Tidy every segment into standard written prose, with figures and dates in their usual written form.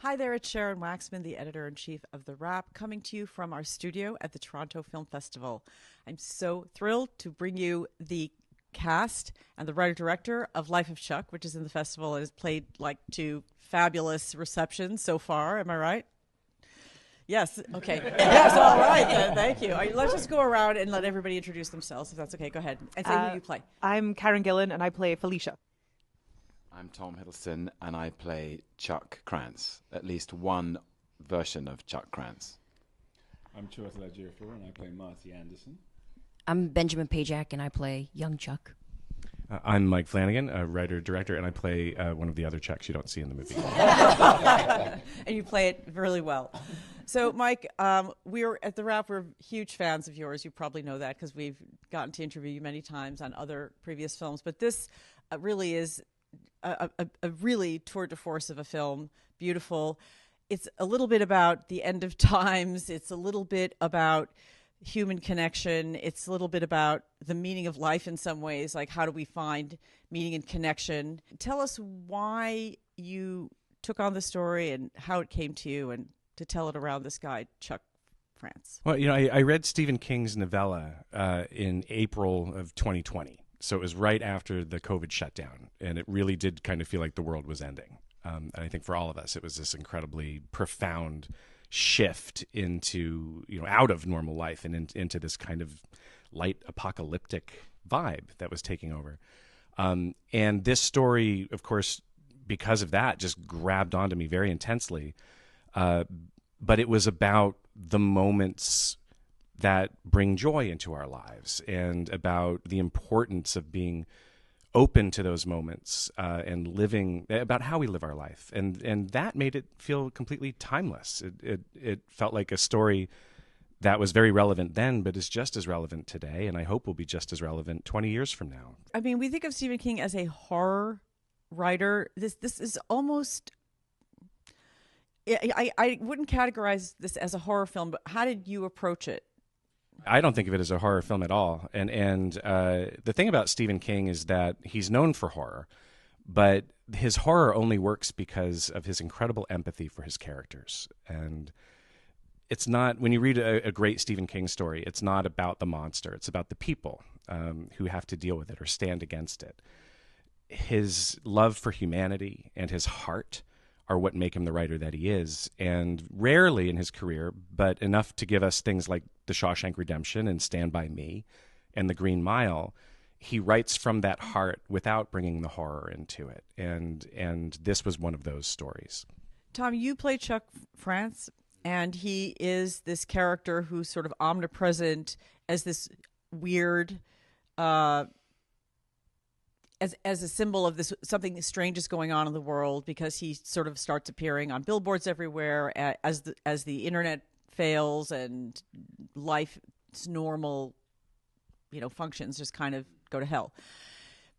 Hi there, it's Sharon Waxman, the editor-in-chief of The Wrap, coming to you from our studio at the Toronto Film Festival. I'm so thrilled to bring you the cast and the writer-director of Life of Chuck, which is in the festival and has played like to fabulous receptions so far. Am I right? Yes. Okay. Yes. All right. Then. Thank you. Let's just go around and let everybody introduce themselves, if that's okay. Go ahead and say who you play. I'm Karen Gillan, and I play Felicia. I'm Tom Hiddleston, and I play Chuck Krantz, at least one version of Chuck Krantz. I'm Chiwetel Ejiofor, and I play Marty Anderson. I'm Benjamin Pajak, and I play young Chuck. I'm Mike Flanagan, a writer-director, and I play one of the other Chucks you don't see in the movie. And you play it really well. So, Mike, we're at The Wrap. We're huge fans of yours. You probably know that because we've gotten to interview you many times on other previous films. But this really is a really tour de force of a film. Beautiful. It's a little bit about the end of times. It's a little bit about human connection. It's a little bit about the meaning of life in some ways, like how do we find meaning and connection. Tell us why you took on the story and how it came to you and to tell it around this guy, Chuck Krantz. Well, you know, I read Stephen King's novella in April of 2020. So it was right after the COVID shutdown, and it really did kind of feel like the world was ending. And I think for all of us, it was this incredibly profound shift into, you know, out of normal life and into this kind of light apocalyptic vibe that was taking over. And this story, of course, because of that, just grabbed onto me very intensely. But it was about the moments that bring joy into our lives and about the importance of being open to those moments and living, about how we live our life. And that made it feel completely timeless. It felt like a story that was very relevant then, but is just as relevant today, and I hope will be just as relevant 20 years from now. I mean, we think of Stephen King as a horror writer. This is almost... I wouldn't categorize this as a horror film, but how did you approach it? I don't think of it as a horror film at all. And the thing about Stephen King is that he's known for horror, but his horror only works because of his incredible empathy for his characters. And it's not, when you read a great Stephen King story, it's not about the monster. It's about the people who have to deal with it or stand against it. His love for humanity and his heart are what make him the writer that he is. And rarely in his career, but enough to give us things like The Shawshank Redemption and Stand By Me and The Green Mile, he writes from that heart without bringing the horror into it. And this was one of those stories. Tom, you play Chuck Krantz, and he is this character who's sort of omnipresent as this weird... As a symbol of this, something strange is going on in the world, because he sort of starts appearing on billboards everywhere as the internet fails and life's normal, functions just kind of go to hell.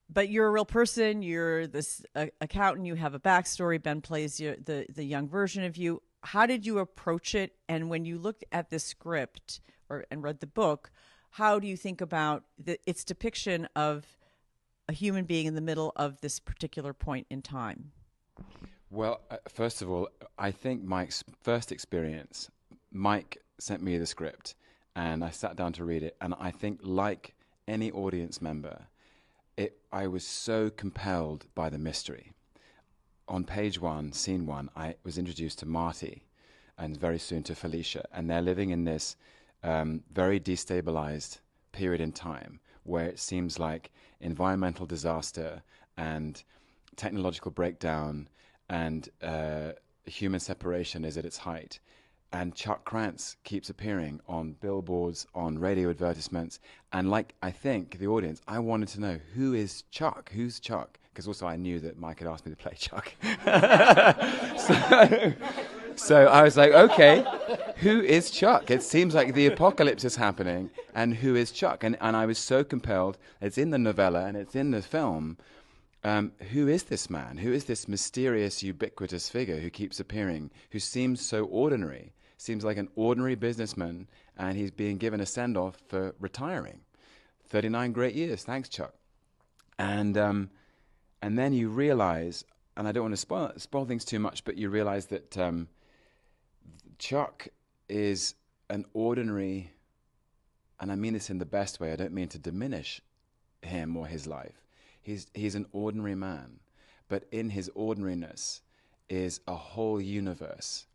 But you're a real person. You're this accountant. You have a backstory. Ben plays the young version of you. How did you approach it? And when you looked at the script and read the book, how do you think about its depiction of a human being in the middle of this particular point in time? Well, first of all, I think Mike's first experience, Mike sent me the script and I sat down to read it. And I think, like any audience member, I was so compelled by the mystery. On page 1, scene 1, I was introduced to Marty and very soon to Felicia. And they're living in this very destabilized period in time where it seems like environmental disaster and technological breakdown and human separation is at its height. And Chuck Krantz keeps appearing on billboards, on radio advertisements. And like, I think, the audience, I wanted to know, who is Chuck? Who's Chuck? Because also I knew that Mike had asked me to play Chuck. So I was like, okay, who is Chuck? It seems like the apocalypse is happening, and who is Chuck? And I was so compelled. It's in the novella and it's in the film. Who is this man? Who is this mysterious, ubiquitous figure who keeps appearing, who seems so ordinary, seems like an ordinary businessman, and he's being given a send-off for retiring. 39 great years. Thanks, Chuck. And then you realize and I don't want to spoil things too much, but you realize that Chuck is an ordinary, and I mean this in the best way, I don't mean to diminish him or his life. He's an ordinary man, but in his ordinariness is a whole universe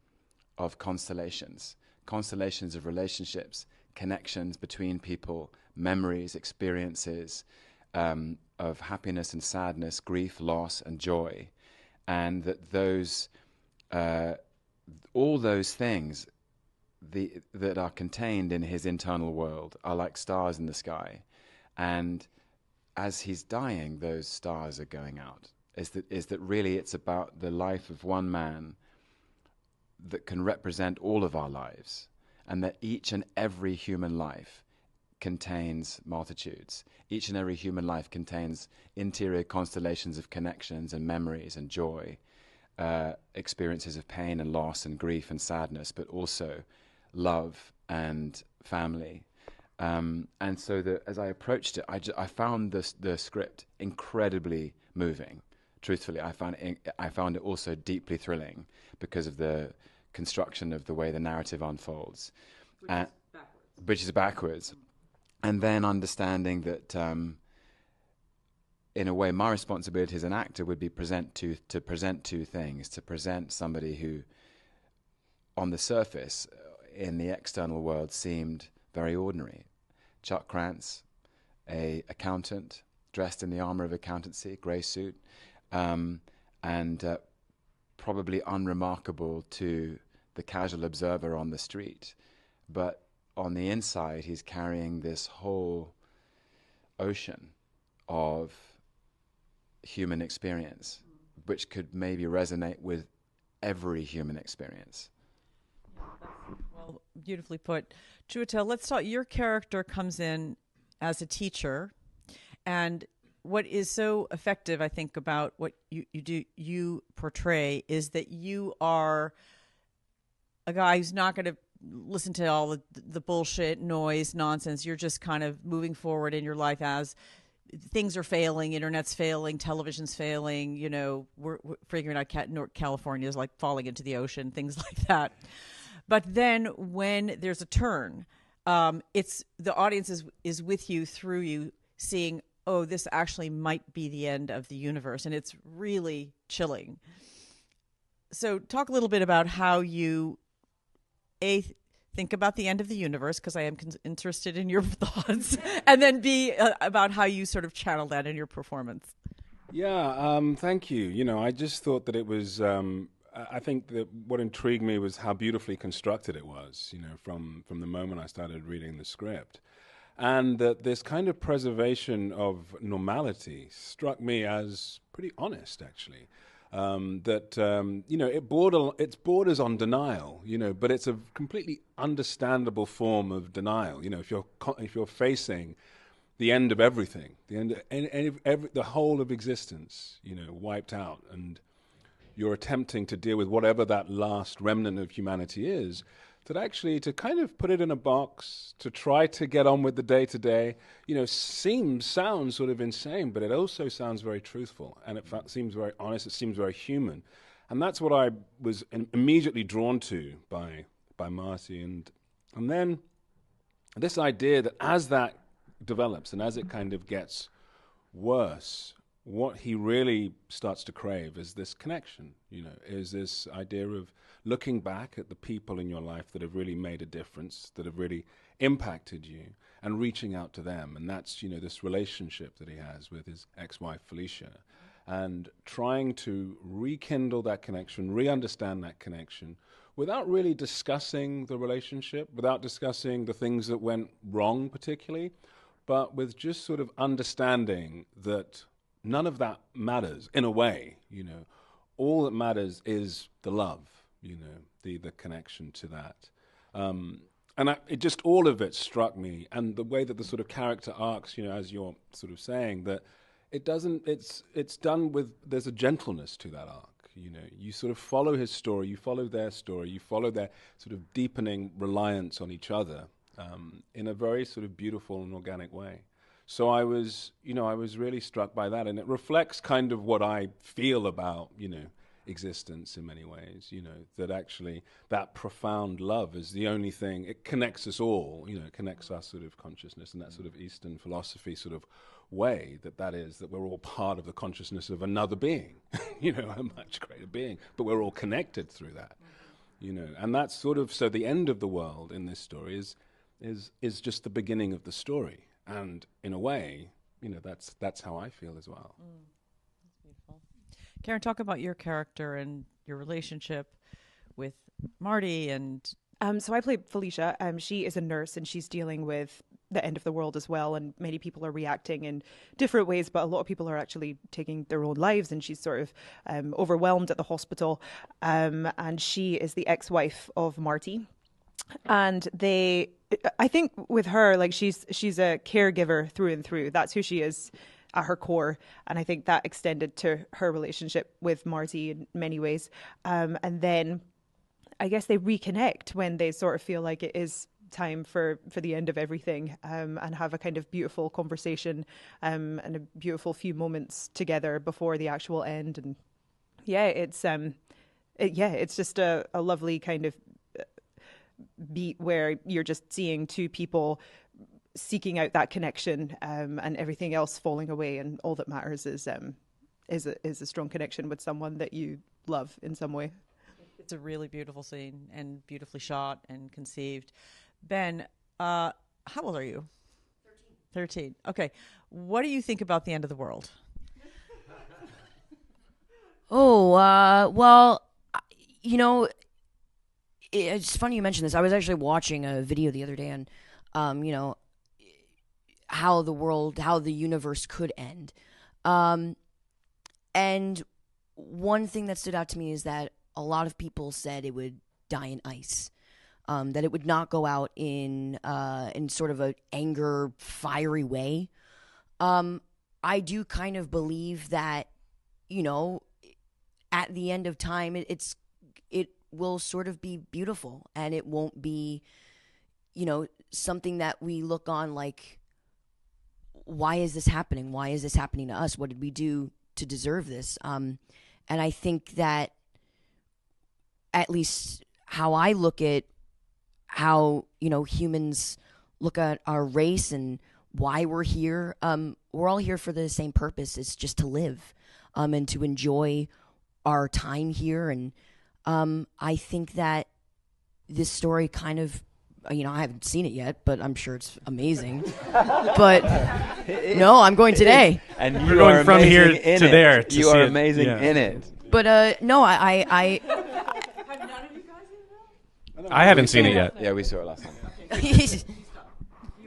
of constellations of relationships, connections between people, memories, experiences, of happiness and sadness, grief, loss, and joy, and that those, all those things that are contained in his internal world are like stars in the sky, and as he's dying, those stars are going out. Is that really it's about the life of one man that can represent all of our lives, and that each and every human life contains multitudes. Each and every human life contains interior constellations of connections and memories and joy, experiences of pain and loss and grief and sadness, but also love and family. And so as I approached it, I found the script incredibly moving. Truthfully, I found it also deeply thrilling because of the construction of the way the narrative unfolds, which is backwards. And then understanding that, in a way, my responsibility as an actor would be to present two things: to present somebody who, on the surface, in the external world, seemed very ordinary. Chuck Krantz, a accountant dressed in the armor of accountancy, grey suit, and probably unremarkable to the casual observer on the street, but on the inside, he's carrying this whole ocean of human experience, which could maybe resonate with every human experience. Well, beautifully put. Chiwetel, let's talk. Your character comes in as a teacher, and what is so effective, I think, about what you portray is that you are a guy who's not going to listen to all the bullshit, noise, nonsense. You're just kind of moving forward in your life as things are failing, internet's failing, television's failing, we're figuring out California is like falling into the ocean, things like that. But then when there's a turn, it's the audience is with you, through you, seeing, oh, this actually might be the end of the universe, and it's really chilling. So talk a little bit about how you think about the end of the universe, because I am interested in your thoughts, and then B, about how you sort of channel that in your performance. Yeah, thank you. I just thought that it was, I think that what intrigued me was how beautifully constructed it was, from the moment I started reading the script. And that this kind of preservation of normality struck me as pretty honest, actually. It borders on denial, but it's a completely understandable form of denial. If you're facing the end of everything, the whole of existence, wiped out, and you're attempting to deal with whatever that last remnant of humanity is, that actually to kind of put it in a box, to try to get on with the day-to-day, sounds sort of insane, but it also sounds very truthful, and it seems very honest, it seems very human. And that's what I was immediately drawn to by Marty. And then this idea that as that develops and as it kind of gets worse, what he really starts to crave is this connection, is this idea of looking back at the people in your life that have really made a difference, that have really impacted you, and reaching out to them. And that's, this relationship that he has with his ex-wife, Felicia, and trying to rekindle that connection, re-understand that connection, without really discussing the relationship, without discussing the things that went wrong particularly, but with just sort of understanding that none of that matters, in a way. All that matters is the love, the connection to that. And it just, all of it struck me, and the way that the sort of character arcs, as you're sort of saying, that it's done with, there's a gentleness to that arc. You sort of follow his story, you follow their story, you follow their sort of deepening reliance on each other, in a very sort of beautiful and organic way. So I was really struck by that, and it reflects kind of what I feel about, existence in many ways, that actually that profound love is the only thing, it connects us all, it connects our sort of consciousness in that sort of Eastern philosophy sort of way, that is, that we're all part of the consciousness of another being, a much greater being, but we're all connected through that, and that's sort of, so the end of the world in this story is just the beginning of the story, and in a way, that's how I feel as well. That's beautiful. Karen, talk about your character and your relationship with Marty. And So I play Felicia. She is a nurse, and she's dealing with the end of the world as well. And many people are reacting in different ways, but a lot of people are actually taking their own lives. And she's sort of overwhelmed at the hospital. And she is the ex-wife of Marty. And I think with her, like she's a caregiver through and through. That's who she is at her core. And I think that extended to her relationship with Marty in many ways. And then I guess they reconnect when they sort of feel like it is time for the end of everything, and have a kind of beautiful conversation, and a beautiful few moments together before the actual end. And it's just a lovely kind of beat where you're just seeing two people seeking out that connection, and everything else falling away, and all that matters is a strong connection with someone that you love in some way. it's a really beautiful scene and beautifully shot and conceived. Ben, how old are you? 13. Okay. What do you think about the end of the world? Well, it's funny you mentioned this. I was actually watching a video the other day on, how the universe could end. And one thing that stood out to me is that a lot of people said it would die in ice, that it would not go out in sort of an anger, fiery way. I do kind of believe that, at the end of time, it will sort of be beautiful, and it won't be, something that we look on like, why is this happening? Why is this happening to us? What did we do to deserve this? And I think that, at least how I look at how, humans look at our race and why we're here, we're all here for the same purpose. It's just to live, and to enjoy our time here. And I think that this story kind of, I haven't seen it yet, but I'm sure it's amazing. But no, I'm going today. And We're going from here to there. You are amazing in it. But no, Have none of you guys seen it? I haven't seen it yet. Yeah, we saw it last time. You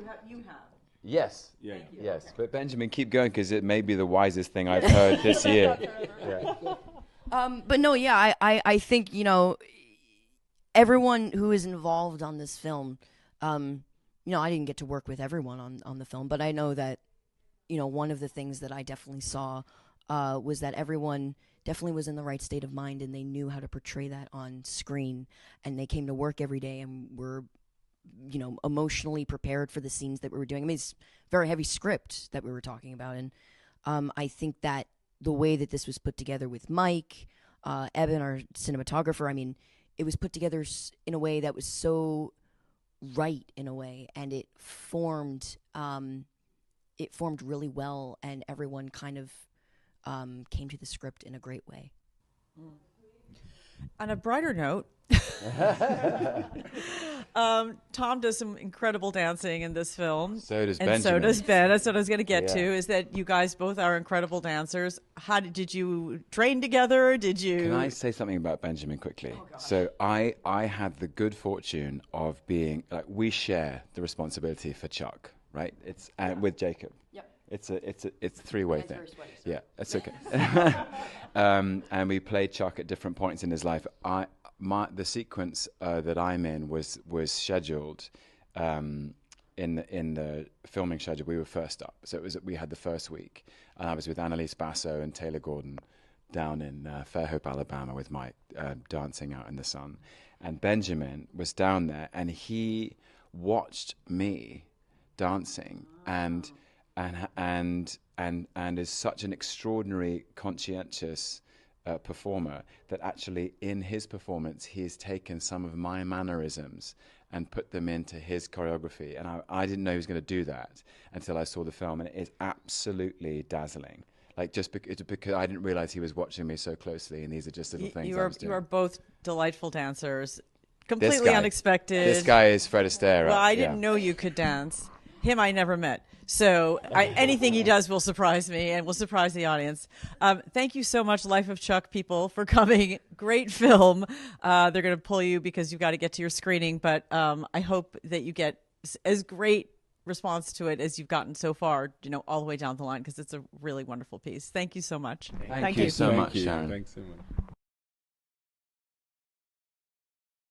have. Yes. Yeah. Yes. But Benjamin, keep going, because it may be the wisest thing I've heard this year. Yeah. But no, yeah, I think, everyone who is involved on this film, I didn't get to work with everyone on the film, but I know that, one of the things that I definitely saw was that everyone definitely was in the right state of mind, and they knew how to portray that on screen, and they came to work every day and were, emotionally prepared for the scenes that we were doing. I mean, it's a very heavy script that we were talking about, and I think that the way that this was put together with Mike, Eben, our cinematographer, I mean, it was put together in a way that was so right in a way, and it formed really well, and everyone kind of came to the script in a great way. On a brighter note, Tom does some incredible dancing in this film. So does and Benjamin. so does Ben. That's what I was going to get Yeah. to, is that you guys both are incredible dancers. How did you train together? Did you? Can I say something about Benjamin quickly? So I had the good fortune of being, we share the responsibility for Chuck, right? It's with Jacob. Yep. It's a three-way thing. very sweaty, so. Yeah, that's okay. And we played Chuck at different points in his life. The sequence that I'm in was scheduled in the filming schedule. We were first up, so we had the first week, and I was with Annalise Basso and Taylor Gordon down in Fairhope, Alabama, with Mike dancing out in the sun, and Benjamin was down there, and he watched me dancing, and and is such an extraordinary, conscientious performer that actually in his performance he's taken some of my mannerisms and put them into his choreography. And I didn't know he was going to do that until I saw the film, and it is absolutely dazzling. Like, just because I didn't realize he was watching me so closely, and these are just little things I was doing. You are both delightful dancers, completely unexpected. This guy is Fred Astaire. Well, I didn't know you could dance. Him, I never met. So anything he does will surprise me and will surprise the audience. Thank you so much, Life of Chuck people, for coming. Great film. They're going to pull you because you've got to get to your screening, but I hope that you get as great response to it as you've gotten so far, all the way down the line, because it's a really wonderful piece. Thank you so much. Thank you so much, Sharon. Thanks so much.